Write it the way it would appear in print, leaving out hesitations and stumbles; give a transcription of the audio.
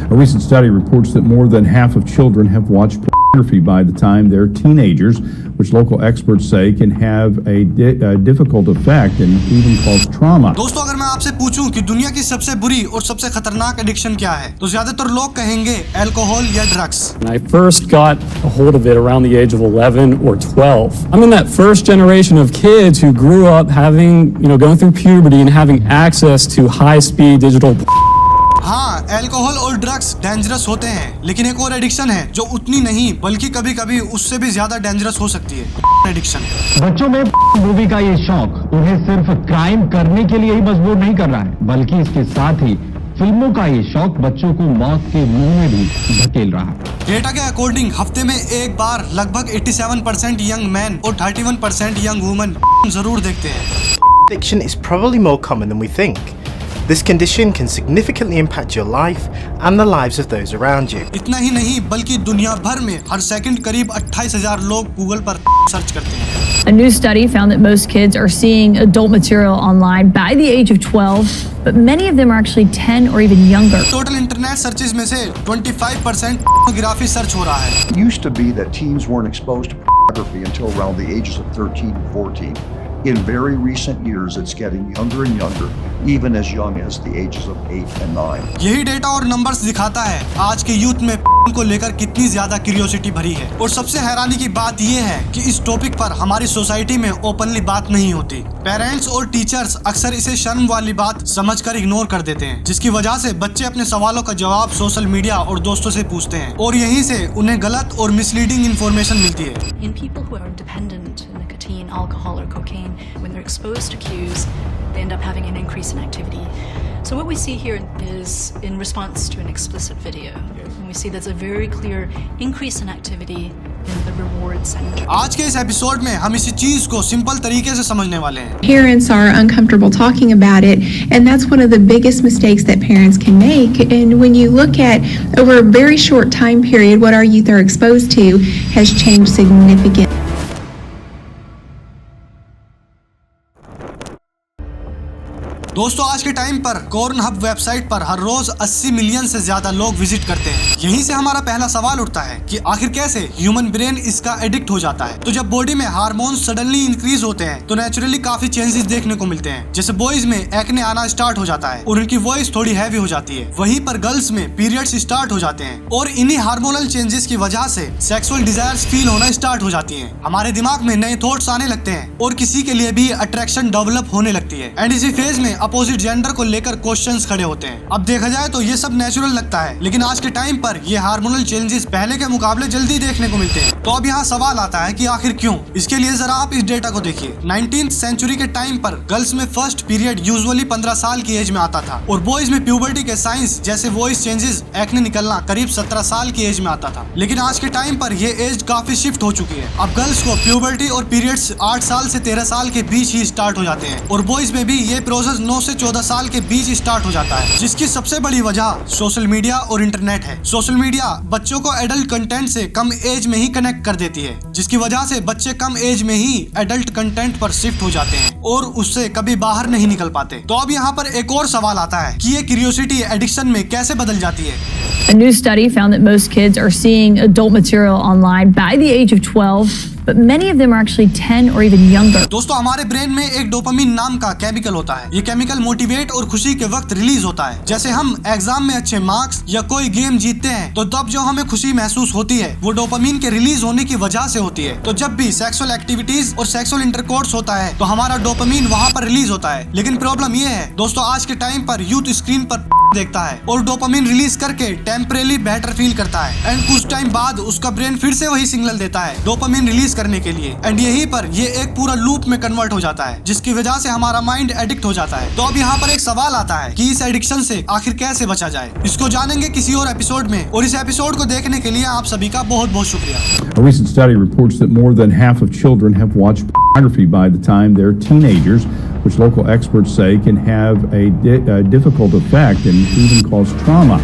A recent study reports that more than half of children have watched pornography by the time they're teenagers, which local experts say can have a difficult effect and even cause trauma. दोस्तों, अगर मैं आपसे पूछूं कि दुनिया की सबसे बुरी और सबसे खतरनाक एडिक्शन क्या है, तो ज्यादातर लोग कहेंगे अल्कोहल या drugs. I first got a hold of it around the age of 11 or 12. I'm in that first generation of kids who grew up having, going through puberty and having access to high-speed digital. हाँ, alcohol और drugs dangerous होते हैं, लेकिन एक और addiction है जो उतनी नहीं बल्कि कभी-कभी उससे भी ज्यादा डेंजरस हो सकती है, एडिक्शन। बच्चों में मूवी का ये शौक उन्हें सिर्फ क्राइम करने के लिए ही मजबूर नहीं कर रहा है, बल्कि इसके साथ ही फिल्मों का ये शौक बच्चों को मौत के मुंह में भी धकेल रहा है। डेटा के अकॉर्डिंग हफ्ते में एक बार लगभग 87% यंग मैन और 31% यंग वुमन जरूर देखते हैं। Addiction is probably more common than we think. This condition can significantly impact your life and the lives of those around you. इतना ही नहीं बल्कि दुनिया भर में हर सेकंड करीब 28,000 लोग गूगल पर सर्च करते हैं। A new study found that most kids are seeing adult material online by the age of 12, but many of them are actually 10 or even younger. Total internet searches में से 25% pornography search हो रहा है। It used to be that teens weren't exposed to pornography until around the ages of 13 and 14. In very recent years, it's getting younger and younger, even as young as the ages of 8 and 9. यही data और numbers दिखाता है आज के youth में को लेकर कितनी ज्यादा क्यूरियोसिटी भरी है। और सबसे हैरानी की बात यह है कि इस टॉपिक पर हमारी सोसाइटी में ओपनली बात नहीं होती। पेरेंट्स और टीचर्स अक्सर इसे शर्म वाली बात समझकर इग्नोर कर देते हैं, जिसकी वजह से बच्चे अपने सवालों का जवाब सोशल मीडिया और दोस्तों से पूछते हैं और यहीं से उन्हें गलत और मिसलीडिंग इंफॉर्मेशन मिलती है। In people who are dependent on nicotine, alcohol or cocaine, when they're exposed to cues, they end up having an increase in activity. So what we see here is in response to an explicit video. And we see there's a very clear increase in activity in the reward center. आज के इस episode में हम इसी चीज को simple तरीके से समझने वाले हैं। Parents are uncomfortable talking about it, and that's one of the biggest mistakes that parents can make. And when you look at over a very short time period, what our youth are exposed to has changed significantly. दोस्तों, आज के time पर कॉर्नहब website पर हर रोज 80 million से ज्यादा लोग visit करते हैं। यहीं से हमारा पहला सवाल उठता है कि आखिर कैसे ह्यूमन ब्रेन इसका एडिक्ट हो जाता है। तो जब बॉडी में हार्मोन्स सडनली इंक्रीज होते हैं तो नेचुरली काफी चेंजेस देखने को मिलते हैं। जैसे बॉयज में एक्ने आना स्टार्ट हो जाता है और उनकी वॉइस थोड़ी हैवी हो जाती है। वहीं पर गर्ल्स में पीरियड्स स्टार्ट हो जाते हैं और इन्हीं हार्मोनल चेंजेस की वजह से सेक्सुअल डिजायर्स फील होना स्टार्ट हो जाती है। हमारे दिमाग में नए थॉट्स आने लगते हैं और किसी के लिए भी अट्रैक्शन डेवलप होने लगती है। एंड इसी फेज में अपोजिट जेंडर को लेकर क्वेश्चंस खड़े होते हैं। अब देखा जाए तो ये सब नेचुरल लगता है, लेकिन आज के टाइम पर ये हार्मोनल चेंजेस पहले के मुकाबले जल्दी देखने को मिलते हैं। तो अब यहाँ सवाल आता है कि आखिर क्यों? इसके लिए जरा आप इस डेटा को देखिए। 19th सेंचुरी के टाइम पर गर्ल्स में फर्स्ट पीरियड यूजुअली 15 साल की एज में आता था और बॉयज में प्यूबर्टी के साइंस जैसे वॉइस चेंजेस, एक्ने निकलना करीब 17 साल की एज में आता था। लेकिन आज के टाइम पर ये एज काफी शिफ्ट हो चुकी है। अब गर्ल्स को प्यूबर्टी और पीरियड्स 8 साल से 13 साल के बीच ही स्टार्ट हो जाते हैं और बॉयज में भी ये प्रोसेस 9 से 14 साल के बीच स्टार्ट हो जाता है, जिसकी सबसे बड़ी वजह सोशल मीडिया और इंटरनेट है। सोशल मीडिया बच्चों को एडल्ट कंटेंट से कम एज में ही कनेक्ट कर देती है, जिसकी वजह से बच्चे कम एज में ही एडल्ट कंटेंट पर शिफ्ट हो जाते हैं और उससे कभी बाहर नहीं निकल पाते। तो अब यहाँ पर एक और सवाल आता है कि ये क्यूरियोसिटी एडिक्शन में कैसे बदल जाती है। A new study found that most kids are seeing adult material online by the age of 12, but many of them are actually 10 or even younger. दोस्तों, हमारे ब्रेन में एक डोपामिन नाम का केमिकल होता है। ये केमिकल मोटिवेट और खुशी के वक्त रिलीज होता है। जैसे हम एग्जाम में अच्छे मार्क्स या कोई गेम जीतते हैं तो तब जो हमें खुशी महसूस होती है वो डोपामिन के रिलीज होने की वजह से होती है। तो जब भी सेक्सुअल एक्टिविटीज और सेक्सुअल इंटरकोर्स होता है तो हमारा डोपामिन वहाँ पर रिलीज होता है। लेकिन प्रॉब्लम ये है दोस्तों, आज के टाइम पर यूथ स्क्रीन पर देखता है और डोपामिन रिलीज करके टेम्परेली बेटर फील करता है एंड कुछ टाइम बाद उसका ब्रेन फिर से वही सिग्नल देता है डोपामिन रिलीज करने के लिए एंड यहीं पर ये एक पूरा लूप में कन्वर्ट हो जाता है, जिसकी वजह से हमारा माइंड एडिक्ट हो जाता है। तो अब यहाँ पर एक सवाल आता है कि इस एडिक्शन से आखिर कैसे बचा जाए। इसको जानेंगे किसी और एपिसोड में और इस एपिसोड को देखने के लिए आप सभी का बहुत बहुत शुक्रिया। A recent study reports that more than half of children have watched pornography by the time they're teenagers, which local experts say can have a difficult effect and even cause trauma.